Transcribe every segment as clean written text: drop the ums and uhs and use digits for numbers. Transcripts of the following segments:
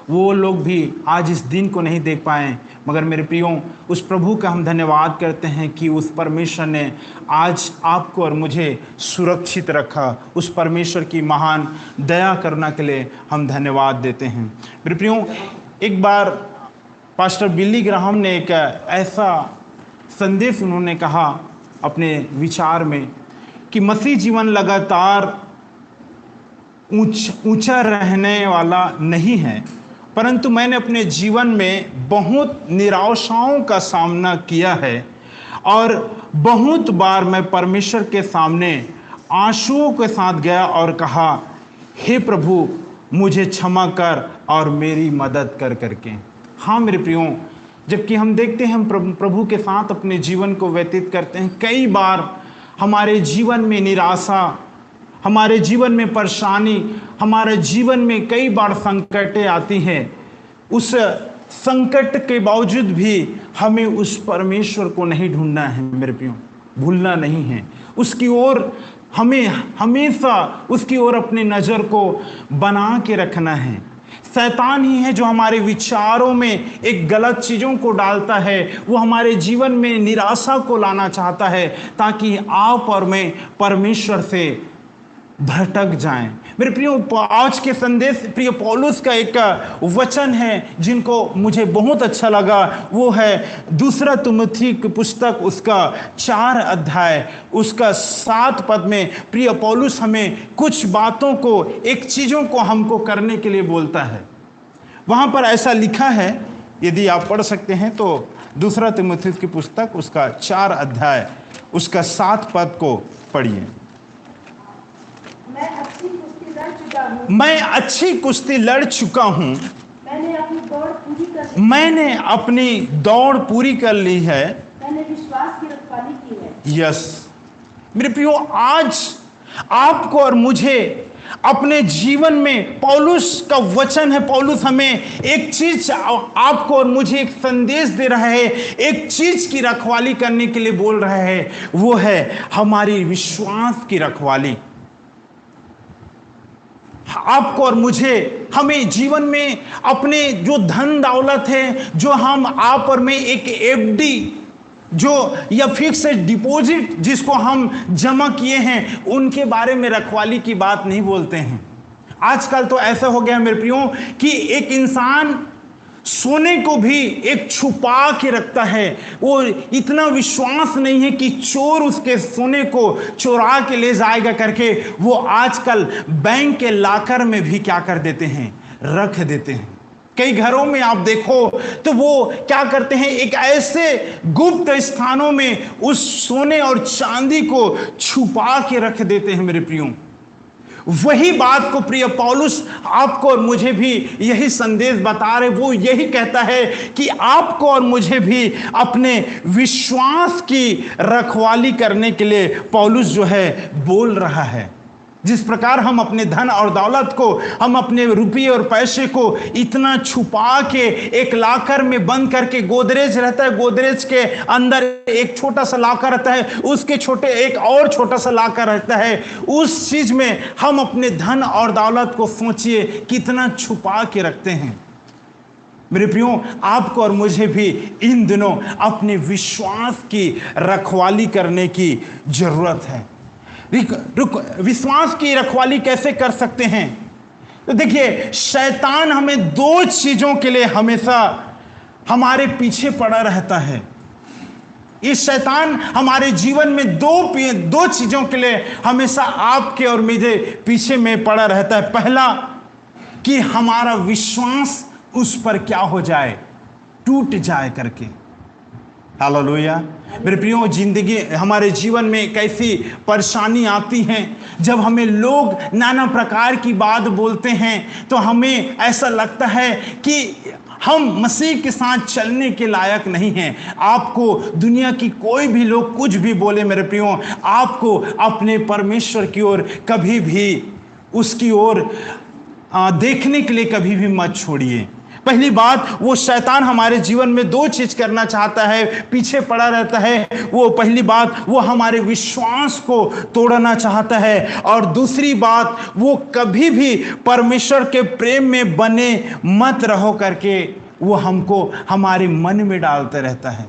वो लोग भी आज इस दिन को नहीं देख पाए। मगर मेरे प्रियो, उस प्रभु का हम धन्यवाद करते हैं कि उस परमेश्वर ने आज आपको और मुझे सुरक्षित रखा। उस परमेश्वर की महान दया करना के लिए हम धन्यवाद देते हैं। मेरे प्रियो, एक बार पास्टर बिली ग्राहम ने एक ऐसा संदेश उन्होंने कहा अपने विचार में कि मसीह जीवन लगातार ऊंचा रहने वाला नहीं है, परंतु मैंने अपने जीवन में बहुत निराशाओं का सामना किया है और बहुत बार मैं परमेश्वर के सामने आंसुओं के साथ गया और कहा, हे प्रभु मुझे क्षमा कर और मेरी मदद कर करके। हाँ मेरे प्रियो, जबकि हम देखते हैं हम प्रभु के साथ अपने जीवन को व्यतीत करते हैं, कई बार हमारे जीवन में निराशा, हमारे जीवन में परेशानी, हमारे जीवन में कई बार संकटें आती हैं। उस संकट के बावजूद भी हमें उस परमेश्वर को नहीं ढूंढना है मेरे प्रियो, भूलना नहीं है। उसकी ओर हमें हमेशा उसकी ओर अपनी नज़र को बना के रखना है। शैतान ही है जो हमारे विचारों में एक गलत चीज़ों को डालता है। वो हमारे जीवन में निराशा को लाना चाहता है ताकि आप और मैं परमेश्वर से भटक जाएं। मेरे प्रियो, आज के संदेश प्रिय पौलुस का एक वचन है जिनको मुझे बहुत अच्छा लगा। वो है दूसरा तिमुथी की पुस्तक, उसका 4 अध्याय, उसका 7 पद में प्रिय पौलुस हमें कुछ बातों को, एक चीज़ों को हमको करने के लिए बोलता है। वहाँ पर ऐसा लिखा है, यदि आप पढ़ सकते हैं तो दूसरा तिमुथी की पुस्तक, उसका 4 अध्याय, उसका 7 पद को पढ़िए। मैं अच्छी कुश्ती लड़ चुका हूँ, मैंने अपनी दौड़ पूरी कर ली है, मैंने विश्वास की रखवाली की है। यस मेरे प्रियो, आज आपको और मुझे अपने जीवन में पौलुस का वचन है। पौलुस हमें एक चीज, आपको और मुझे एक संदेश दे रहा है, एक चीज की रखवाली करने के लिए बोल रहा है, वो है हमारी विश्वास की रखवाली। आपको और मुझे, हमें जीवन में अपने जो धन दौलत है, जो हम आप और मैं एक एफडी जो या फिक्स डिपॉजिट जिसको हम जमा किए हैं, उनके बारे में रखवाली की बात नहीं बोलते हैं। आजकल तो ऐसा हो गया मेरे प्रियो कि एक इंसान सोने को भी एक छुपा के रखता है। वो इतना विश्वास नहीं है कि चोर उसके सोने को चुरा के ले जाएगा करके, वो आजकल बैंक के लॉकर में भी क्या कर देते हैं, रख देते हैं। कई घरों में आप देखो तो वो क्या करते हैं, एक ऐसे गुप्त स्थानों में उस सोने और चांदी को छुपा के रख देते हैं मेरे प्रियो। वही बात को प्रिय पौलुस आपको और मुझे भी यही संदेश बता रहे। वो यही कहता है कि आपको और मुझे भी अपने विश्वास की रखवाली करने के लिए पौलुस जो है बोल रहा है। जिस प्रकार हम अपने धन और दौलत को, हम अपने रुपये और पैसे को इतना छुपा के एक लॉकर में बंद करके, गोदरेज रहता है, गोदरेज के अंदर एक छोटा सा लॉकर रहता है, उसके छोटे एक और छोटा सा लॉकर रहता है, उस चीज में हम अपने धन और दौलत को सोचिए कितना छुपा के रखते हैं। मेरे प्रियो, आपको और मुझे भी इन दिनों अपने विश्वास की रखवाली करने की जरूरत है। विश्वास की रखवाली कैसे कर सकते हैं? तो देखिए, शैतान हमें 2 चीजों के लिए हमेशा हमारे पीछे पड़ा रहता है। इस शैतान हमारे जीवन में दो चीजों के लिए हमेशा आपके और मेरे पीछे में पड़ा रहता है। पहला, कि हमारा विश्वास उस पर क्या हो जाए, टूट जाए करके। हालेलुया। मेरे प्रियो, जिंदगी, हमारे जीवन में कैसी परेशानी आती हैं, जब हमें लोग नाना प्रकार की बात बोलते हैं तो हमें ऐसा लगता है कि हम मसीह के साथ चलने के लायक नहीं हैं। आपको दुनिया की कोई भी लोग कुछ भी बोले मेरे प्रियो, आपको अपने परमेश्वर की ओर कभी भी, उसकी ओर देखने के लिए कभी भी मत छोड़िए। पहली बात, वो शैतान हमारे जीवन में दो चीज करना चाहता है, पीछे पड़ा रहता है। वो पहली बात, वो हमारे विश्वास को तोड़ना चाहता है, और दूसरी बात, वो कभी भी परमेश्वर के प्रेम में बने मत रहो करके वो हमको हमारे मन में डालते रहता है।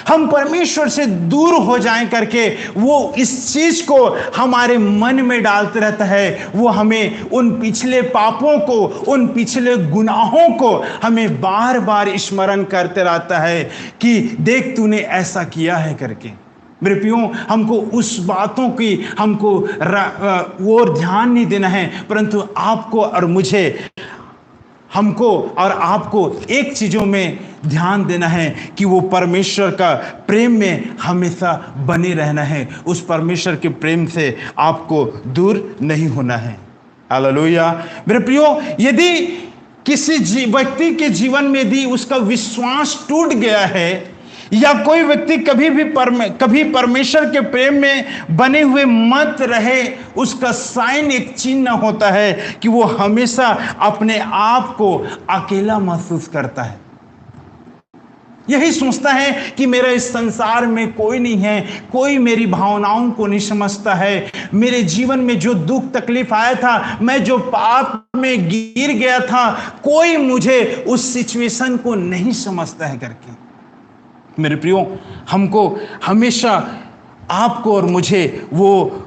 हम परमेश्वर से दूर हो जाएं करके वो इस चीज को हमारे मन में डालते रहता है। वो हमें उन पिछले पापों को, उन पिछले गुनाहों को हमें बार बार स्मरण करते रहता है कि देख तूने ऐसा किया है करके। मेरे प्रियो, हमको उस बातों की हमको वो ध्यान नहीं देना है, परंतु आपको और मुझे, हमको और आपको एक चीजों में ध्यान देना है कि वो परमेश्वर का प्रेम में हमेशा बने रहना है। उस परमेश्वर के प्रेम से आपको दूर नहीं होना है। हालेलुया। मेरे प्रियो, यदि किसी व्यक्ति के जीवन में यदि उसका विश्वास टूट गया है, या कोई व्यक्ति कभी परमेश्वर के प्रेम में बने हुए मत रहे, उसका साइन, एक चिन्ह होता है कि वो हमेशा अपने आप को अकेला महसूस करता है। यही सोचता है कि मेरा इस संसार में कोई नहीं है, कोई मेरी भावनाओं को नहीं समझता है, मेरे जीवन में जो दुख तकलीफ आया था, मैं जो पाप में गिर गया था, कोई मुझे उस सिचुएशन को नहीं समझता है करके। मेरे प्रियो, हमको हमेशा, आपको और मुझे, वो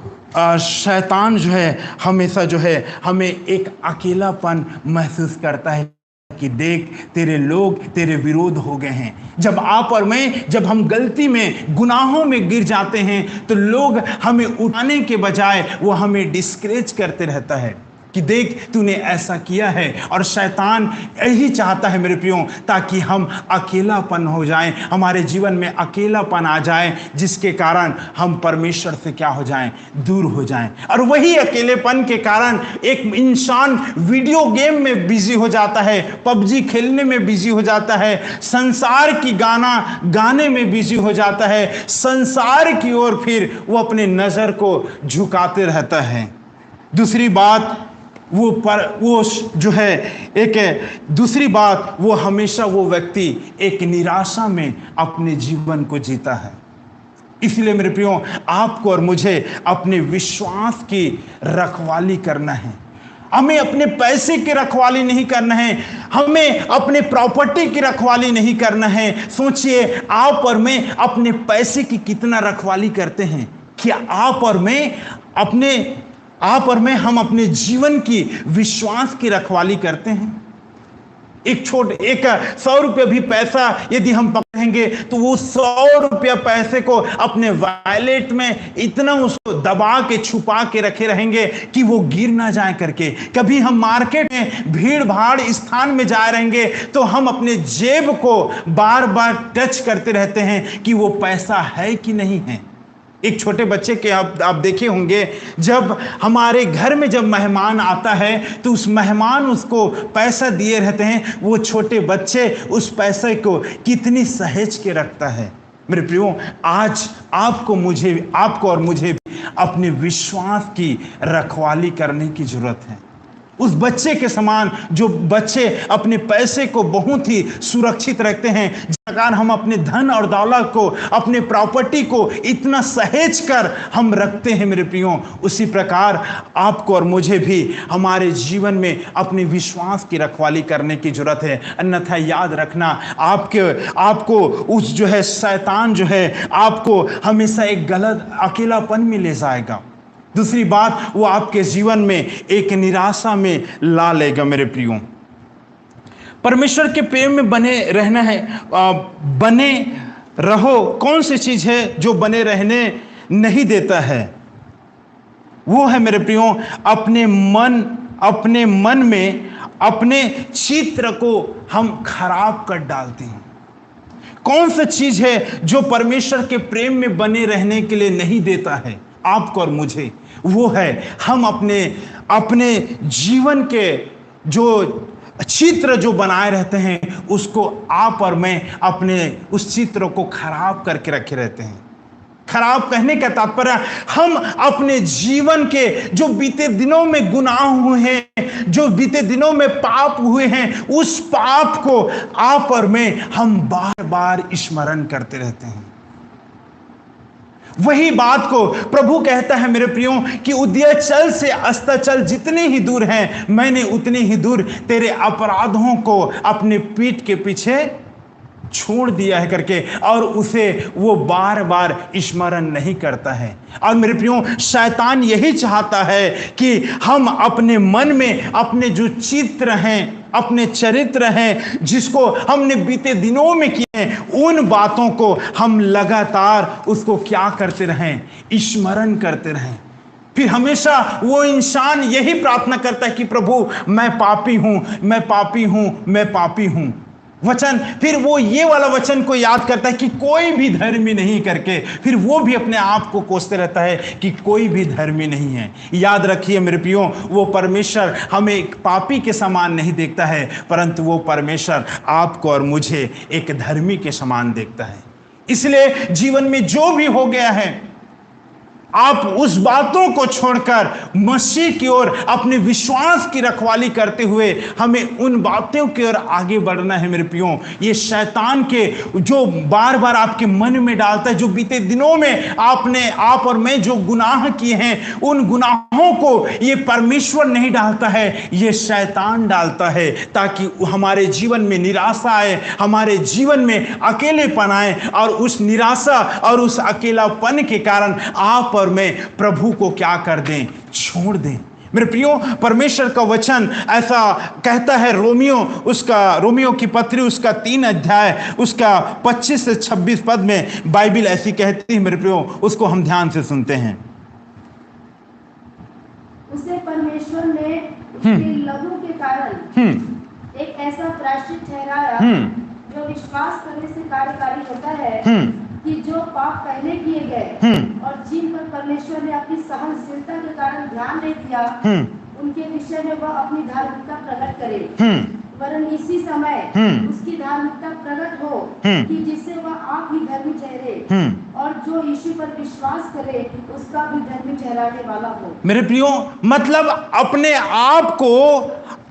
शैतान जो है हमेशा जो है हमें एक अकेलापन महसूस करता है कि देख तेरे लोग तेरे विरोध हो गए हैं। जब आप और मैं, जब हम गलती में, गुनाहों में गिर जाते हैं, तो लोग हमें उठाने के बजाय वो हमें डिस्करेज करते रहता है कि देख तूने ऐसा किया है। और शैतान यही चाहता है मेरे प्रियो, ताकि हम अकेलापन हो जाएं, हमारे जीवन में अकेलापन आ जाए, जिसके कारण हम परमेश्वर से क्या हो जाएं, दूर हो जाएं। और वही अकेलेपन के कारण एक इंसान वीडियो गेम में बिजी हो जाता है, पबजी खेलने में बिजी हो जाता है, संसार की गाना गाने में बिजी हो जाता है, संसार की ओर फिर वो अपने नजर को झुकाते रहता है। दूसरी बात, वो जो है दूसरी बात, वो हमेशा वो व्यक्ति एक निराशा में अपने जीवन को जीता है। इसलिए मेरे प्रियो, आपको और मुझे अपने विश्वास की रखवाली करना है। हमें अपने पैसे की रखवाली नहीं करना है, हमें अपने प्रॉपर्टी की रखवाली नहीं करना है। सोचिए, आप और मैं अपने पैसे की कितना रखवाली करते हैं? क्या आप और मैं हम अपने जीवन की, विश्वास की रखवाली करते हैं? एक 100 रुपये भी पैसा यदि हम पकड़ेंगे, तो वो 100 रुपया पैसे को अपने वॉलेट में इतना उसको दबा के, छुपा के रखे रहेंगे कि वो गिर ना जाए करके। कभी हम मार्केट में भीड़ भाड़ स्थान में जा रहेंगे, तो हम अपने जेब को बार बार टच करते रहते हैं कि वो पैसा है कि नहीं है। एक छोटे बच्चे के आप देखे होंगे, जब हमारे घर में जब मेहमान आता है, तो उस मेहमान उसको पैसा दिए रहते हैं, वो छोटे बच्चे उस पैसे को कितनी सहेज के रखता है। मेरे प्रियो, आज आपको और मुझे अपने विश्वास की रखवाली करने की जरूरत है। उस बच्चे के समान, जो बच्चे अपने पैसे को बहुत ही सुरक्षित रखते हैं, जिस प्रकार हम अपने धन और दौलत को, अपने प्रॉपर्टी को इतना सहेज कर हम रखते हैं मेरे प्रियो, उसी प्रकार आपको और मुझे भी हमारे जीवन में अपने विश्वास की रखवाली करने की जरूरत है। अन्यथा याद रखना, आपको उस जो है शैतान जो है आपको हमेशा एक गलत अकेलापन में ले जाएगा। दूसरी बात, वो आपके जीवन में एक निराशा में ला लेगा। मेरे प्रियो, परमेश्वर के प्रेम में बने रहना है। बने रहो। कौन सी चीज है जो बने रहने नहीं देता है? वो है मेरे प्रियो, अपने मन में अपने चित्र को हम खराब कर डालते हैं। कौन सी चीज है जो परमेश्वर के प्रेम में बने रहने के लिए नहीं देता है आपको और मुझे? वो है, हम अपने जीवन के जो चित्र जो बनाए रहते हैं, उसको आप और मैं अपने उस चित्र को खराब करके रखे रहते हैं। खराब कहने का तात्पर्य हम अपने जीवन के जो बीते दिनों में गुनाह हुए हैं, जो बीते दिनों में पाप हुए हैं, उस पाप को आप और मैं हम बार बार स्मरण करते रहते हैं। वही बात को प्रभु कहता है मेरे प्रियो कि उदयाचल से अस्ताचल जितने ही दूर हैं, मैंने उतने ही दूर तेरे अपराधों को अपने पीठ के पीछे छोड़ दिया है करके, और उसे वो बार बार स्मरण नहीं करता है। और मेरे प्रियो, शैतान यही चाहता है कि हम अपने मन में अपने जो चित्र हैं, अपने चरित्र हैं, जिसको हमने बीते दिनों में किए हैं, उन बातों को हम लगातार उसको क्या करते रहें, स्मरण करते रहें। फिर हमेशा वो इंसान यही प्रार्थना करता है कि प्रभु मैं पापी हूं, मैं पापी हूं, मैं पापी हूं। वचन, फिर वो ये वाला वचन को याद करता है कि कोई भी धर्मी नहीं करके, फिर वो भी अपने आप को कोसते रहता है कि कोई भी धर्मी नहीं है। याद रखिए मेरे प्रियो, वो परमेश्वर हमें एक पापी के समान नहीं देखता है, परंतु वो परमेश्वर आपको और मुझे एक धर्मी के समान देखता है। इसलिए जीवन में जो भी हो गया है, आप उस बातों को छोड़कर मसीह की ओर अपने विश्वास की रखवाली करते हुए हमें उन बातों की ओर आगे बढ़ना है मेरे प्रियो। ये शैतान के जो बार बार आपके मन में डालता है, जो बीते दिनों में आप और मैं जो गुनाह किए हैं, उन गुनाहों को ये परमेश्वर नहीं डालता है, ये शैतान डालता है, ताकि हमारे जीवन में निराशा आए, हमारे जीवन में अकेलेपन आए, और उस निराशा और उस अकेलापन के कारण आप और मैं प्रभु को क्या कर दें, छोड़ दें। मेरे प्रियो, परमेश्वर का वचन ऐसा कहता है, रोमियो की पत्री उसका 3 अध्याय उसका 25 से 26 पद में बाइबिल ऐसी कहती है मेरे प्रियो, उसको हम ध्यान से सुनते हैं। उसे परमेश्वर ने उसके लहू के कारण एक ऐसा प्रायश्चित ठहराया जो विश्वास करने से कार्यकारी होता है, कि जो पाप पहले किए गए और जिन पर परमेश्वर ने अपनी सहनशीलता के कारण ध्यान नहीं दिया, उनके विषय में वह अपनी धार्मिकता प्रकट करे, वरन इसी समय उसकी धार्मिकता प्रकट हो, कि जिससे वह आप ही धर्मी ठहरे, और जो यीशु पर विश्वास करे उसका भी धर्मी ठहराने वाला हो। मेरे प्रियो, मतलब अपने आप को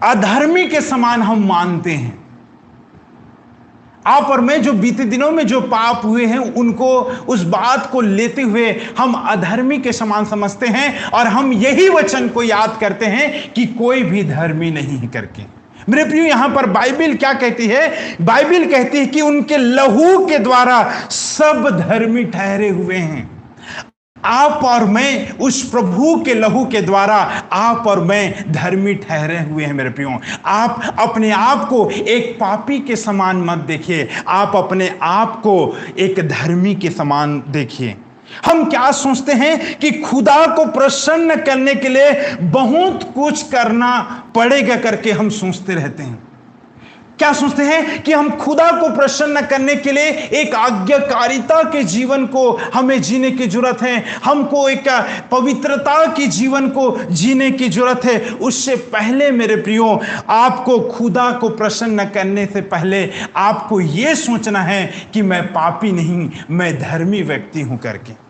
अधर्मी के समान हम मानते हैं। आप और मैं जो बीते दिनों में जो पाप हुए हैं, उनको, उस बात को लेते हुए हम अधर्मी के समान समझते हैं, और हम यही वचन को याद करते हैं कि कोई भी धर्मी नहीं है करके। मेरे प्रियो, यहां पर बाइबिल क्या कहती है? बाइबिल कहती है कि उनके लहू के द्वारा सब धर्मी ठहरे हुए हैं। आप और मैं उस प्रभु के लहू के द्वारा आप और मैं धर्मी ठहरे हुए हैं। मेरे प्रियो, आप अपने आप को एक पापी के समान मत देखिए, आप अपने आप को एक धर्मी के समान देखिए। हम क्या सोचते हैं कि खुदा को प्रसन्न करने के लिए बहुत कुछ करना पड़ेगा करके हम सोचते रहते हैं। क्या सोचते हैं कि हम खुदा को प्रसन्न करने के लिए एक आज्ञाकारिता के जीवन को हमें जीने की जरूरत है, हमको एक पवित्रता की जीवन को जीने की जरूरत है। उससे पहले मेरे प्रियो, आपको खुदा को प्रसन्न करने से पहले आपको यह सोचना है कि मैं पापी नहीं, मैं धर्मी व्यक्ति हूं करके।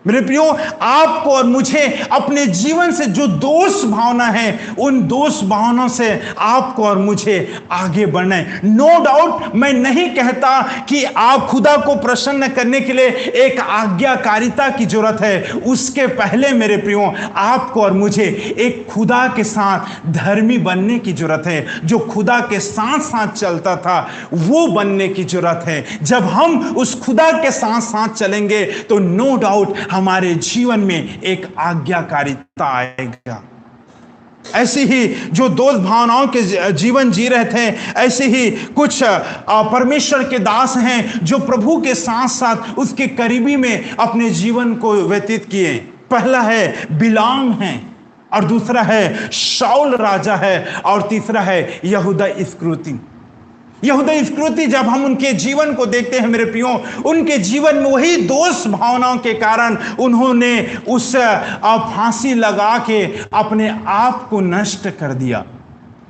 मेरे प्रियो, आपको और मुझे अपने जीवन से जो दोष भावना है, उन दोष भावनाओं से आपको और मुझे आगे बढ़ना है। नो डाउट, मैं नहीं कहता कि आप खुदा को प्रसन्न करने के लिए एक आज्ञाकारिता की जरूरत है। उसके पहले मेरे प्रियो, आपको और मुझे एक खुदा के साथ धर्मी बनने की जरूरत है। जो खुदा के साथ साथ चलता था, वो बनने की जरूरत है। जब हम उस खुदा के साथ साथ चलेंगे तो नो डाउट हमारे जीवन में एक आज्ञाकारिता आएगा। ऐसी ही जो दोष भावनाओं के जीवन जी रहे थे, ऐसे ही कुछ परमेश्वर के दास हैं जो प्रभु के साथ साथ उसके करीबी में अपने जीवन को व्यतीत किए। पहला है बिलाम है, और दूसरा है शाऊल राजा है, और तीसरा है यहूदा इस्करियोती। यहूदा इस्करियोती, जब हम उनके जीवन को देखते हैं मेरे प्रियो, उनके जीवन में वही दोष भावनाओं के कारण उन्होंने उस फांसी लगा के अपने आप को नष्ट कर दिया।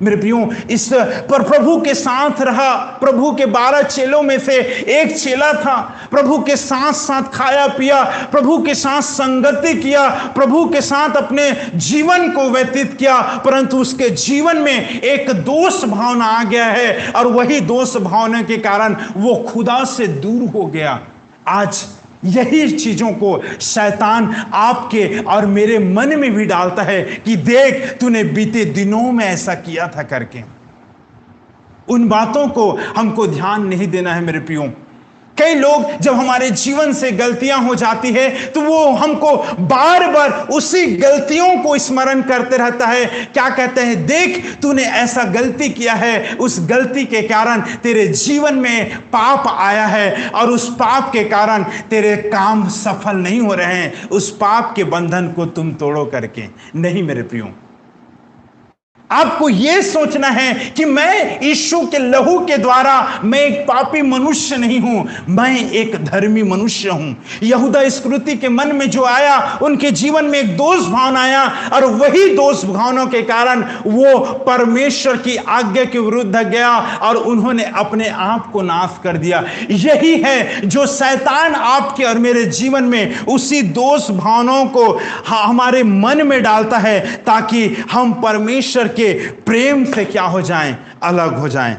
मेरे प्रियो, इस पर प्रभु के साथ रहा। प्रभु के 12 चेलों में से एक चेला था। प्रभु के साथ साथ खाया पिया, प्रभु के साथ संगति किया, प्रभु के साथ अपने जीवन को व्यतीत किया, परंतु उसके जीवन में एक दोष भावना आ गया है और वही दोष भावना के कारण वो खुदा से दूर हो गया। आज यही चीजों को शैतान आपके और मेरे मन में भी डालता है कि देख, तूने बीते दिनों में ऐसा किया था करके। उन बातों को हमको ध्यान नहीं देना है मेरे प्रियो। कई लोग जब हमारे जीवन से गलतियां हो जाती है तो वो हमको बार बार उसी गलतियों को स्मरण करते रहता है। क्या कहते हैं, देख तूने ऐसा गलती किया है, उस गलती के कारण तेरे जीवन में पाप आया है और उस पाप के कारण तेरे काम सफल नहीं हो रहे हैं। उस पाप के बंधन को तुम तोड़ो करके। नहीं मेरे प्रियो, आपको यह सोचना है कि मैं यीशु के लहू के द्वारा मैं एक पापी मनुष्य नहीं हूं, मैं एक धर्मी मनुष्य हूं। यहूदा इस्करियोती के मन में जो आया, उनके जीवन में एक दोष भावना आया और वही दोष भावना के कारण वो परमेश्वर की आज्ञा के विरुद्ध गया और उन्होंने अपने आप को नाश कर दिया। यही है जो शैतान आपके और मेरे जीवन में उसी दोष भावनाओं को हमारे मन में डालता है ताकि हम परमेश्वर के प्रेम से क्या हो जाएं, अलग हो जाएं।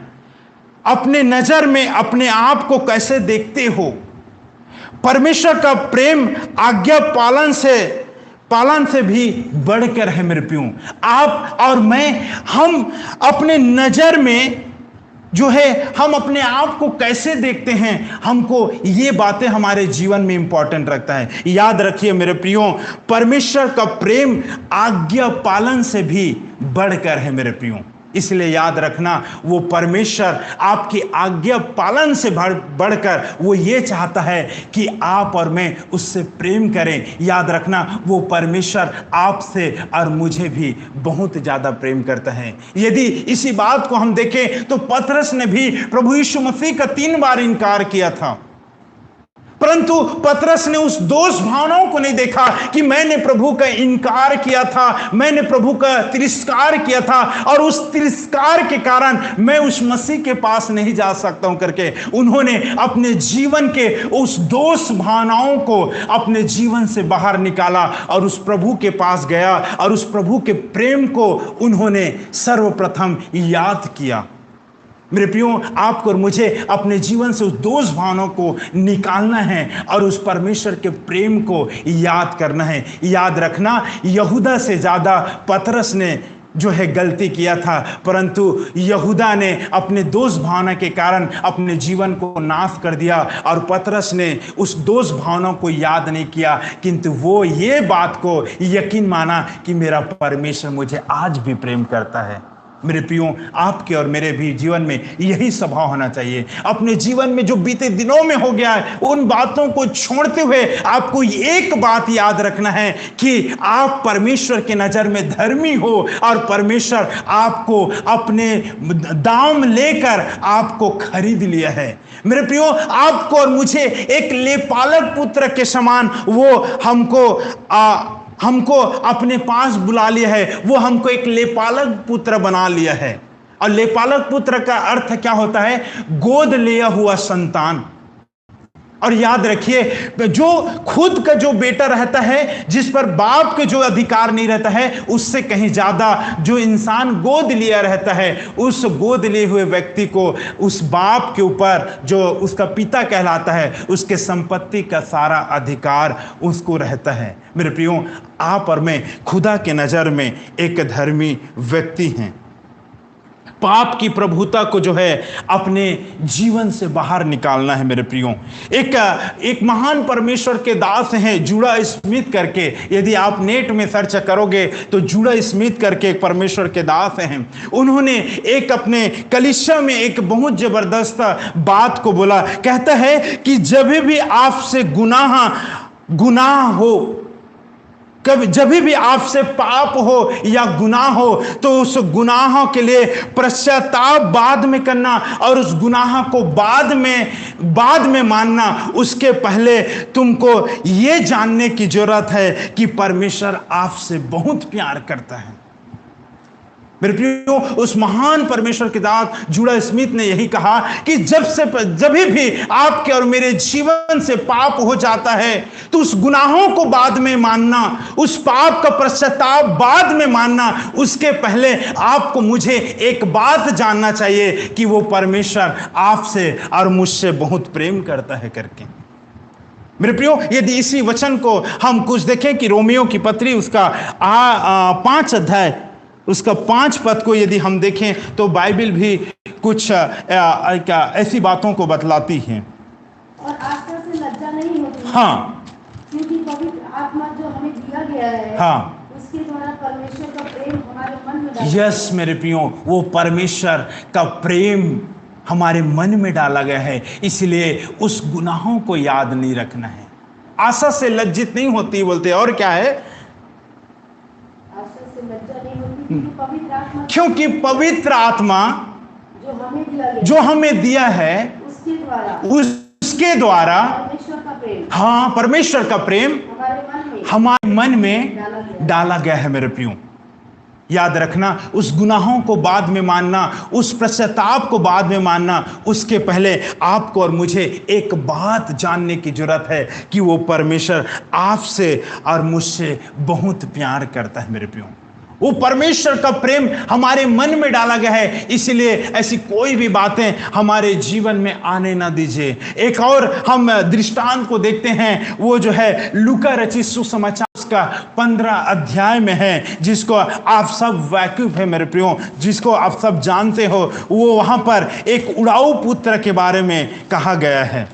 अपने नजर में अपने आप को कैसे देखते हो? परमेश्वर का प्रेम आज्ञा पालन से भी बढ़कर है मेरे प्रियो। आप और मैं, हम अपने नजर में जो है, हम अपने आप को कैसे देखते हैं, हमको ये बातें हमारे जीवन में इंपॉर्टेंट रखता है। याद रखिए मेरे प्रियो, परमेश्वर का प्रेम आज्ञा पालन से भी बढ़कर है मेरे प्रियो। इसलिए याद रखना, वो परमेश्वर आपकी आज्ञा पालन से बढ़कर वो ये चाहता है कि आप और मैं उससे प्रेम करें। याद रखना, वो परमेश्वर आपसे और मुझे भी बहुत ज्यादा प्रेम करता है। यदि इसी बात को हम देखें तो पतरस ने भी प्रभु यीशु मसीह का 3 बार इनकार किया था, परंतु पतरस ने उस दोष भावनाओं को नहीं देखा कि मैंने प्रभु का इनकार किया था, मैंने प्रभु का तिरस्कार किया था और उस तिरस्कार के कारण मैं उस मसीह के पास नहीं जा सकता हूं करके उन्होंने अपने जीवन के उस दोष भावनाओं को अपने जीवन से बाहर निकाला और उस प्रभु के पास गया और उस प्रभु के प्रेम को उन्होंने सर्वप्रथम याद किया। मेरे प्रियो, आपको और मुझे अपने जीवन से उस दोष भावनाओं को निकालना है और उस परमेश्वर के प्रेम को याद करना है। याद रखना, यहूदा से ज्यादा पतरस ने जो है गलती किया था, परंतु यहूदा ने अपने दोष भावना के कारण अपने जीवन को नाश कर दिया और पतरस ने उस दोष भावना को याद नहीं किया, किंतु वो ये बात को यकीन माना कि मेरा परमेश्वर मुझे आज भी प्रेम करता है। मेरे प्रियो, आपके और मेरे भी जीवन में यही स्वभाव होना चाहिए। अपने जीवन में जो बीते दिनों में हो गया है, उन बातों को छोड़ते हुए आपको एक बात याद रखना है कि आप परमेश्वर के नजर में धर्मी हो और परमेश्वर आपको अपने दाम लेकर आपको खरीद लिया है। मेरे प्रियो, आपको और मुझे एक लेपालक पुत्र के समान वो हमको अपने पास बुला लिया है, वो हमको एक लेपालक पुत्र बना लिया है। और लेपालक पुत्र का अर्थ क्या होता है? गोद लिया हुआ संतान। और याद रखिए, जो खुद का जो बेटा रहता है, जिस पर बाप के जो अधिकार नहीं रहता है, उससे कहीं ज्यादा जो इंसान गोद लिया रहता है, उस गोद लिए हुए व्यक्ति को उस बाप के ऊपर जो उसका पिता कहलाता है, उसके संपत्ति का सारा अधिकार उसको रहता है। मेरे प्रियो, आप और मैं खुदा के नजर में एक धर्मी व्यक्ति हैं। पाप की प्रभुता को जो है अपने जीवन से बाहर निकालना है। मेरे प्रियो, एक महान परमेश्वर के दास हैं जूडा स्मिथ करके, यदि आप नेट में सर्च करोगे तो जूडा स्मिथ करके एक परमेश्वर के दास हैं। उन्होंने एक अपने कलीसिया में एक बहुत जबरदस्त बात को बोला। कहता है कि जब भी आपसे गुनाह हो, जब भी आपसे पाप हो या गुनाह हो, तो उस गुनाहों के लिए पश्चाताप बाद में करना और उस गुनाह को बाद में मानना। उसके पहले तुमको ये जानने की जरूरत है कि परमेश्वर आपसे बहुत प्यार करता है। मेरे प्रियो, उस महान परमेश्वर के दास जूड़ा स्मिथ ने यही कहा कि जब भी आपके और मेरे जीवन से पाप हो जाता है तो उस गुनाहों को बाद में मानना, उस पाप का पश्चाताप बाद में मानना, उसके पहले आपको मुझे एक बात जानना चाहिए कि वो परमेश्वर आपसे और मुझसे बहुत प्रेम करता है करके। मेरे प्रियो, यदि इसी वचन को हम कुछ देखें कि रोमियो की पत्री उसका 5 अध्याय उसका 5 पद को यदि हम देखें तो बाइबल भी कुछ ऐसी बातों को बतलाती है। और आस्था से लज्जा नहीं होती। हाँ, क्योंकि पवित्र आत्मा जो हमें दिया गया है, हाँ, उसके द्वारा परमेश्वर का प्रेम हमारे मन में डाला। यस मेरे प्रियो, वो परमेश्वर का प्रेम हमारे मन में डाला गया है, इसलिए उस गुनाहों को याद नहीं रखना है। आशा से लज्जित नहीं होती बोलते, और क्या है? आस्था से लज्जा नहीं होती क्योंकि पवित्र आत्मा जो हमें दिया है उसके द्वारा परमेश्वर का प्रेम हमारे मन में डाला गया है। मेरे प्रियो, याद रखना, उस गुनाहों को बाद में मानना, उस पश्चाताप को बाद में मानना, उसके पहले आपको और मुझे एक बात जानने की जरूरत है कि वो परमेश्वर आपसे और मुझसे बहुत प्यार करता है। मेरे प्रियो, वो परमेश्वर का प्रेम हमारे मन में डाला गया है, इसलिए ऐसी कोई भी बातें हमारे जीवन में आने ना दीजिए। एक और हम दृष्टांत को देखते हैं, वो जो है लूका रचित सुसमाचार उसका 15 अध्याय में है, जिसको आप सब वाकिफ है मेरे प्रियो, जिसको आप सब जानते हो। वो वहां पर एक उड़ाऊ पुत्र के बारे में कहा गया है।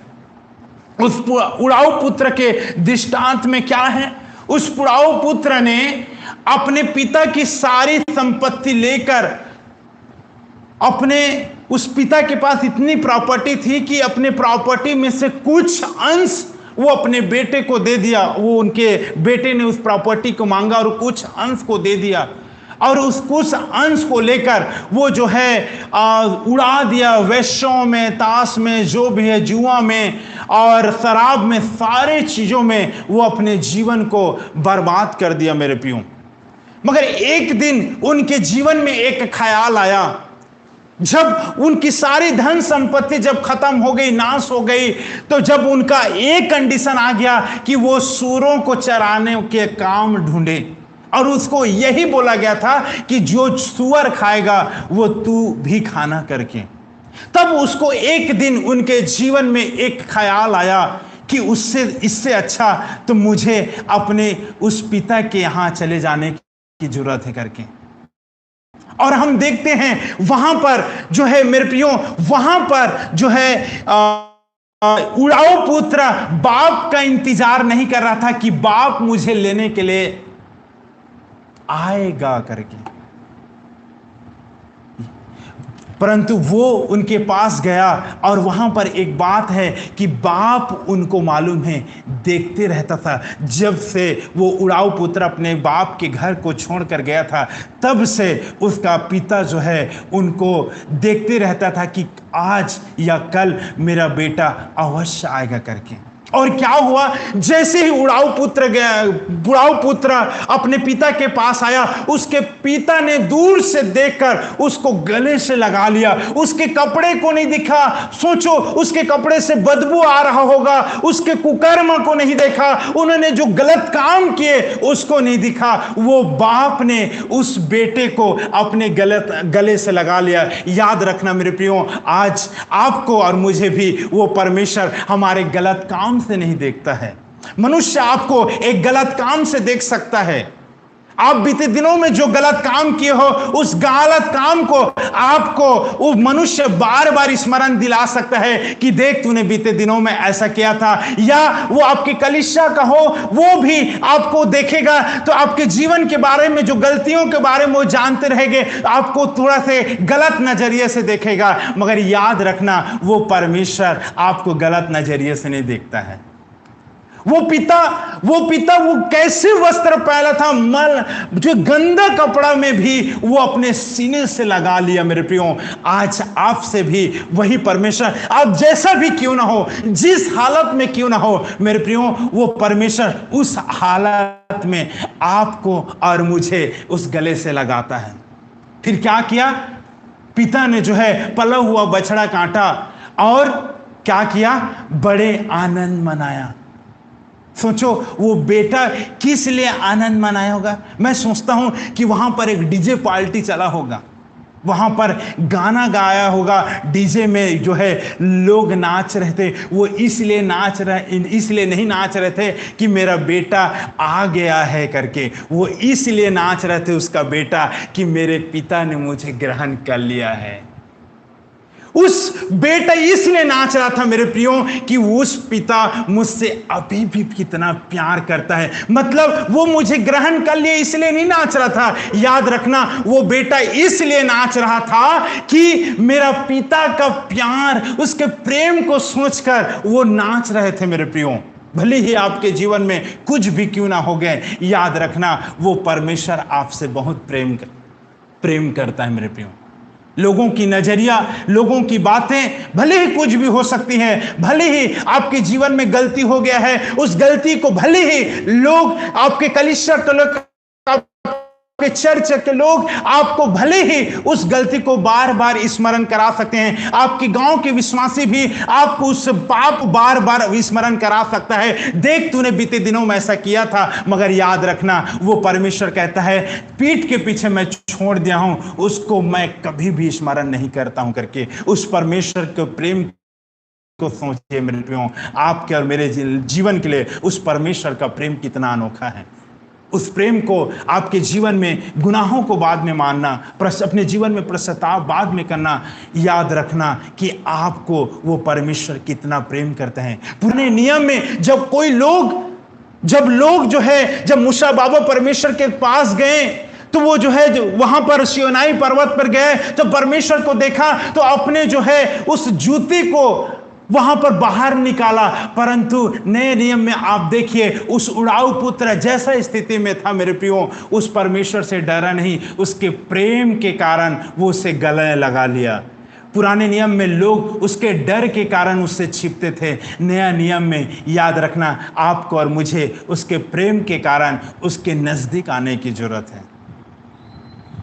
उस उड़ाऊ पुत्र के दृष्टांत में क्या है? उस उड़ाऊ पुत्र ने अपने पिता की सारी संपत्ति लेकर, उस पिता के पास इतनी प्रॉपर्टी थी कि अपने प्रॉपर्टी में से कुछ अंश वो अपने बेटे को दे दिया। वो उनके बेटे ने उस प्रॉपर्टी को मांगा और कुछ अंश को दे दिया, और उस कुछ अंश को लेकर वो जो है उड़ा दिया वेश्यों में, ताश में, जो भी है जुआ में और शराब में, सारे चीजों में वो अपने जीवन को बर्बाद कर दिया। मेरे प्रियो, मगर एक दिन उनके जीवन में एक ख्याल आया, जब उनकी सारी धन संपत्ति जब खत्म हो गई, नाश हो गई, तो जब उनका एक कंडीशन आ गया कि वो सूरों को चराने के काम ढूंढे, और उसको यही बोला गया था कि जो सूअर खाएगा वो तू भी खाना करके। तब उसको एक दिन उनके जीवन में एक ख्याल आया कि इससे अच्छा तो मुझे अपने उस पिता के यहां चले जाने की जरूरत है करके। और हम देखते हैं वहां पर जो है मेरे प्रियो, वहां पर जो है उड़ाऊ पुत्र बाप का इंतजार नहीं कर रहा था कि बाप मुझे लेने के लिए आएगा करके, परंतु वो उनके पास गया, और वहां पर एक बात है कि बाप उनको मालूम है, देखते रहता था। जब से वो उड़ाऊ पुत्र अपने बाप के घर को छोड़कर गया था, तब से उसका पिता जो है उनको देखते रहता था कि आज या कल मेरा बेटा अवश्य आएगा करके। और क्या हुआ? जैसे ही उड़ाऊ पुत्र अपने पिता के पास आया, उसके पिता ने दूर से देखकर उसको गले से लगा लिया। उसके कपड़े को नहीं दिखा, सोचो उसके कपड़े से बदबू आ रहा होगा, उसके कुकर्म को नहीं देखा, उन्होंने जो गलत काम किए उसको नहीं दिखा। वो बाप ने उस बेटे को अपने गले से लगा लिया। याद रखना मेरे प्रियो, आज आपको और मुझे भी वो परमेश्वर हमारे गलत काम से नहीं देखता है। मनुष्य आपको एक गलत काम से देख सकता है। आप बीते दिनों में जो गलत काम किए हो, उस गलत काम को आपको वो मनुष्य बार बार स्मरण दिला सकता है कि देख तूने बीते दिनों में ऐसा किया था। या वो आपकी कलीसिया का हो, वो भी आपको देखेगा तो आपके जीवन के बारे में, जो गलतियों के बारे में वो जानते रहेंगे, आपको थोड़ा से गलत नजरिए से देखेगा। मगर याद रखना, वो परमेश्वर आपको गलत नजरिए से नहीं देखता है। वो पिता वो कैसे वस्त्र पहना था, मल जो गंदा कपड़ा में भी वो अपने सीने से लगा लिया। मेरे प्रियो, आज आपसे भी वही परमेश्वर, आप जैसा भी क्यों ना हो, जिस हालत में क्यों ना हो मेरे प्रियो, वो परमेश्वर उस हालत में आपको और मुझे उस गले से लगाता है। फिर क्या किया? पिता ने जो है पला हुआ बछड़ा काटा और क्या किया? बड़े आनंद मनाया। सोचो वो बेटा किस लिए आनंद मनाया होगा। मैं सोचता हूं कि वहां पर एक डीजे पार्टी चला होगा, वहां पर गाना गाया होगा, डीजे में जो है लोग नाच रहे थे। वो इसलिए नहीं नाच रहे थे कि मेरा बेटा आ गया है करके, वो इसलिए नाच रहे थे उसका बेटा कि मेरे पिता ने मुझे ग्रहण कर लिया है। उस बेटा इसलिए नाच रहा था मेरे प्रियो कि उस पिता मुझसे अभी भी कितना प्यार करता है। मतलब वो मुझे ग्रहण कर लिए इसलिए नहीं नाच रहा था। याद रखना, वो बेटा इसलिए नाच रहा था कि मेरा पिता का प्यार, उसके प्रेम को सोचकर वो नाच रहे थे मेरे प्रियो। भले ही आपके जीवन में कुछ भी क्यों ना हो गए, याद रखना वो परमेश्वर आपसे बहुत प्रेम करता है मेरे प्रियो। लोगों की नजरिया, लोगों की बातें भले ही कुछ भी हो सकती हैं, भले ही आपके जीवन में गलती हो गया है, उस गलती को भले ही लोग, आपके कलीसिया के लोग, आपके चर्च के लोग आपको भले ही उस गलती को बार बार स्मरण करा सकते हैं, आपके गांव के विश्वासी भी आपको उस पाप बार बार स्मरण करा सकता है। देख, तूने बीते दिनों में ऐसा किया था, मगर याद रखना वो परमेश्वर कहता है पीठ के पीछे मैं छोड़ दिया हूं, उसको मैं कभी भी स्मरण नहीं करता हूं करके। उस परमेश्वर के प्रेम को सोचिए मेरे प्रियो, आपके और मेरे जीवन के लिए उस परमेश्वर का प्रेम कितना अनोखा है। उस प्रेम को आपके जीवन में, गुनाहों को बाद में मानना, अपने जीवन में पश्चाताप बाद में करना, याद रखना कि आपको वो परमेश्वर कितना प्रेम करते हैं। पुराने नियम में जब मूसा बाबा परमेश्वर के पास गए तो वो जो है वहां पर सियोनाई पर्वत पर गए तो परमेश्वर को देखा तो अपने जो है उस जूते को वहां पर बाहर निकाला। परंतु नए नियम में आप देखिए, उस उड़ाऊ पुत्र जैसा स्थिति में था मेरे प्रियो, उस परमेश्वर से डरा नहीं, उसके प्रेम के कारण वो उसे गले लगा लिया। पुराने नियम में लोग उसके डर के कारण उससे छिपते थे। नया नियम में याद रखना, आपको और मुझे उसके प्रेम के कारण उसके नजदीक आने की जरूरत है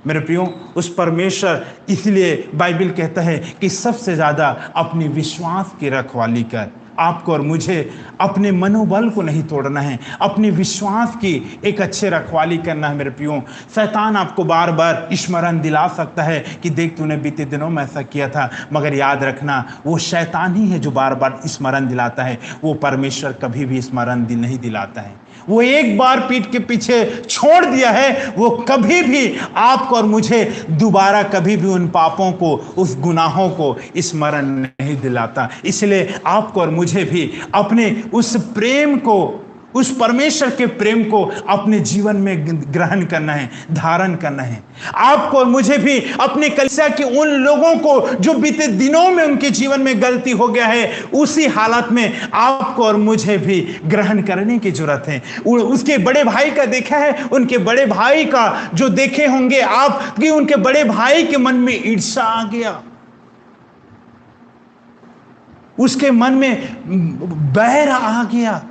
मेरे प्रियो। उस परमेश्वर, इसलिए बाइबल कहता है कि सबसे ज्यादा अपनी विश्वास की रखवाली कर। आपको और मुझे अपने मनोबल को नहीं तोड़ना है, अपने विश्वास की एक अच्छे रखवाली करना है मेरे प्रियो। शैतान आपको बार बार स्मरण दिला सकता है कि देख, तूने बीते दिनों में ऐसा किया था, मगर याद रखना वो शैतान ही है जो बार बार स्मरण दिलाता है। वो परमेश्वर कभी भी स्मरण नहीं दिलाता है। वो एक बार पीठ के पीछे छोड़ दिया है, वो कभी भी आपको और मुझे दोबारा कभी भी उन पापों को, उस गुनाहों को स्मरण नहीं दिलाता। इसलिए आपको और मुझे भी अपने उस प्रेम को, उस परमेश्वर के प्रेम को अपने जीवन में ग्रहण करना है, धारण करना है। आपको और मुझे भी अपने कलीसिया के उन लोगों को जो बीते दिनों में उनके जीवन में गलती हो गया है, उसी हालत में आपको और मुझे भी ग्रहण करने की जरूरत है। उसके बड़े भाई का देखा है, उनके बड़े भाई का जो देखे होंगे आप कि उनके बड़े भाई के मन में ईर्ष्या आ गया, उसके मन में बैर आ गया।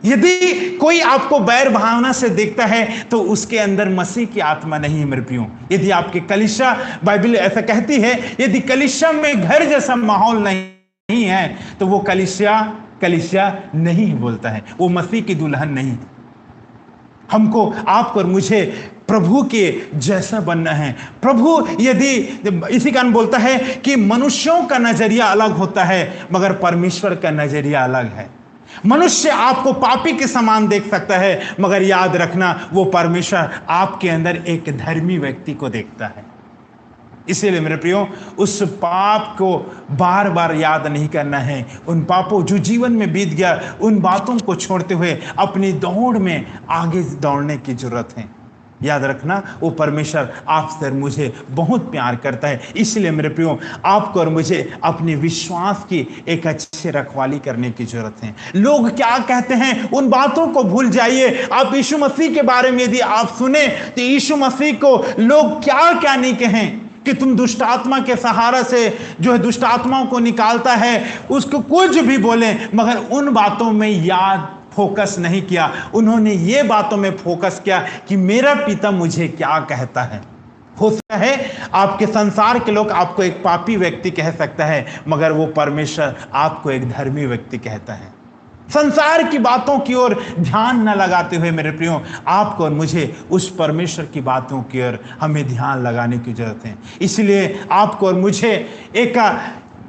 यदि कोई आपको बैर भावना से देखता है तो उसके अंदर मसीह की आत्मा नहीं है मेरे प्रियो। यदि आपके कलीसिया, बाइबल ऐसा कहती है, यदि कलीसिया में घर जैसा माहौल नहीं है तो वो कलीसिया नहीं बोलता है, वो मसीह की दुल्हन नहीं है। हमको, आपको और मुझे प्रभु के जैसा बनना है। प्रभु, यदि इसी कारण बोलता है कि मनुष्यों का नजरिया अलग होता है मगर परमेश्वर का नजरिया अलग है। मनुष्य आपको पापी के समान देख सकता है, मगर याद रखना वो परमेश्वर आपके अंदर एक धर्मी व्यक्ति को देखता है। इसीलिए मेरे प्रियो, उस पाप को बार बार याद नहीं करना है। उन पापों जो जीवन में बीत गया, उन बातों को छोड़ते हुए अपनी दौड़ में आगे दौड़ने की जरूरत है। याद रखना वो परमेश्वर आपसे और मुझे बहुत प्यार करता है। इसलिए मेरे प्रियो, आपको और मुझे अपने विश्वास की एक अच्छी रखवाली करने की जरूरत है। लोग क्या कहते हैं उन बातों को भूल जाइए। आप यीशु मसीह के बारे में यदि आप सुने तो यीशु मसीह को लोग क्या क्या नहीं कहें कि तुम दुष्ट आत्मा के सहारा से जो है दुष्ट आत्माओं को निकालता है, उसको कुछ भी बोले, मगर उन बातों में याद फोकस नहीं किया, उन्होंने ये बातों में फोकस किया कि मेरा पिता मुझे क्या कहता है। हो सकता है आपके संसार के लोग आपको एक पापी व्यक्ति कह सकता है, मगर वो परमेश्वर आपको एक धर्मी व्यक्ति कहता है। संसार की बातों की ओर ध्यान न लगाते हुए मेरे प्रियो, आपको और मुझे उस परमेश्वर की बातों की ओर हमें ध्यान लगाने की जरूरत है। इसलिए आपको और मुझे एक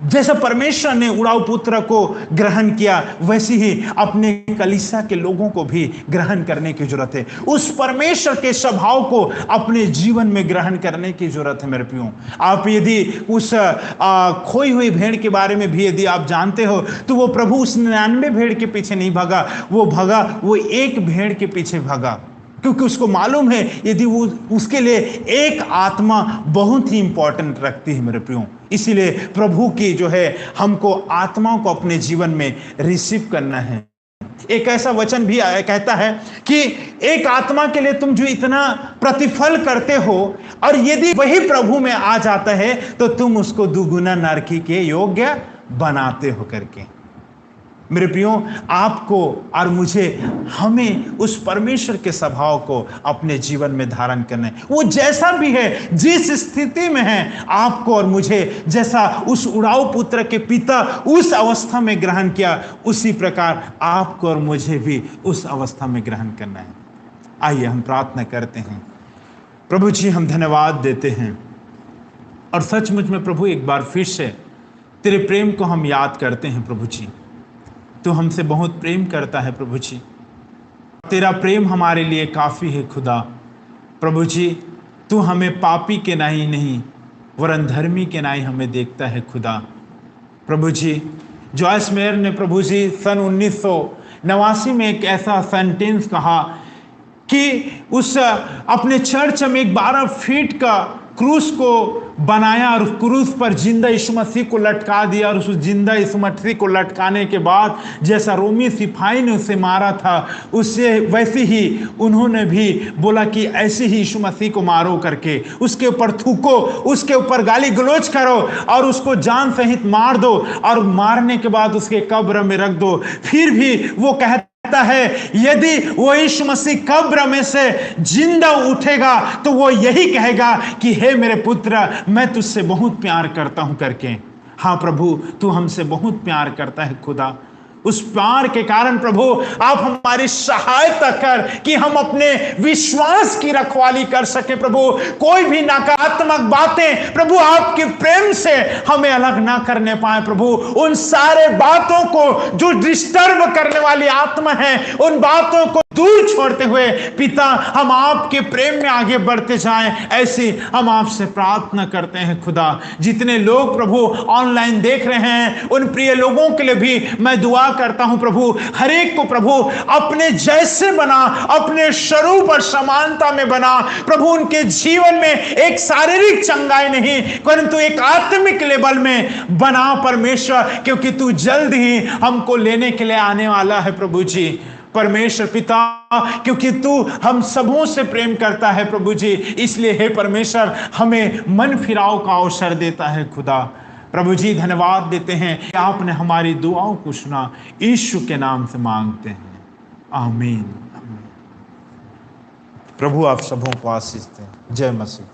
जैसा परमेश्वर ने उड़ाऊ पुत्र को ग्रहण किया, वैसे ही अपने कलीसिया के लोगों को भी ग्रहण करने की जरूरत है। उस परमेश्वर के स्वभाव को अपने जीवन में ग्रहण करने की जरूरत है मेरे प्रियो। आप यदि उस खोई हुई भेड़ के बारे में भी यदि आप जानते हो, तो वो प्रभु उस 99 भेड़ के पीछे नहीं भागा, वो एक भेड़ के पीछे भागा, क्योंकि उसको मालूम है यदि वो उसके लिए एक आत्मा बहुत ही इंपॉर्टेंट रखती है मेरे प्रियो। इसीलिए प्रभु की जो है हमको आत्माओं को अपने जीवन में रिसीव करना है। एक ऐसा वचन भी कहता है कि एक आत्मा के लिए तुम जो इतना प्रतिफल करते हो, और यदि वही प्रभु में आ जाता है तो तुम उसको दुगुना नरकी के योग्य बनाते हो करके। मेरे प्रियो, आपको और मुझे हमें उस परमेश्वर के स्वभाव को अपने जीवन में धारण करना है। वो जैसा भी है, जिस स्थिति में है, आपको और मुझे जैसा उस उड़ाऊ पुत्र के पिता उस अवस्था में ग्रहण किया, उसी प्रकार आपको और मुझे भी उस अवस्था में ग्रहण करना है। आइए हम प्रार्थना करते हैं। प्रभु जी, हम धन्यवाद देते हैं और सचमुच में प्रभु एक बार फिर से तेरे प्रेम को हम याद करते हैं। प्रभु जी, तू हमसे बहुत प्रेम करता है प्रभु जी, तेरा प्रेम हमारे लिए काफ़ी है खुदा। प्रभु जी, तू हमें पापी के नहीं वरन धर्मी के नाई हमें देखता है खुदा। प्रभु जी, जॉयस मेयर ने प्रभु जी सन 1989 में एक ऐसा सेंटेंस कहा कि उस अपने चर्च में एक 12 फीट का क्रूस को बनाया और उस क्रूस पर जिंदा यीशु मसीह को लटका दिया, और उस जिंदा यीशु मसीह को लटकाने के बाद जैसा रोमी सिपाही ने उसे मारा था, उससे वैसे ही उन्होंने भी बोला कि ऐसे ही यीशु मसीह को मारो करके, उसके ऊपर थूको, उसके ऊपर गाली गलौज करो और उसको जान सहित मार दो, और मारने के बाद उसके कब्र में रख दो। फिर भी वो कहता है यदि वो यीशु मसीह कब्र में से जिंदा उठेगा तो वो यही कहेगा कि हे मेरे पुत्र, मैं तुझसे बहुत प्यार करता हूं करके। हाँ प्रभु, तू हमसे बहुत प्यार करता है खुदा। उस प्यार के कारण प्रभु आप हमारी सहायता कर कि हम अपने विश्वास की रखवाली कर सके। प्रभु, कोई भी नकारात्मक बातें प्रभु आपके प्रेम से हमें अलग ना करने पाए। प्रभु, उन सारे बातों को जो डिस्टर्ब करने वाली आत्मा है, उन बातों को दूर छोड़ते हुए पिता हम आपके प्रेम में आगे बढ़ते जाएं, ऐसे हम आपसे प्रार्थना करते हैं खुदा। जितने लोग प्रभु ऑनलाइन देख रहे हैं, उन प्रिय लोगों के लिए भी मैं दुआ करता हूं प्रभु, हर एक को प्रभु अपने जैसे बना, अपने स्वरूप और समानता में बना। प्रभु, उनके जीवन में एक शारीरिक चंगाई नहीं परंतु एक आत्मिक लेवल में बना परमेश्वर, क्योंकि तू जल्द ही हमको लेने के लिए आने वाला है। प्रभु जी परमेश्वर पिता, क्योंकि तू हम सबों से प्रेम करता है प्रभु जी, इसलिए हे परमेश्वर हमें मन फिराव का अवसर देता है खुदा। प्रभु जी धन्यवाद देते हैं कि आपने हमारी दुआओं को सुना, यीशु के नाम से मांगते हैं, आमीन। प्रभु आप सबों को आशीष दें। जय मसीह।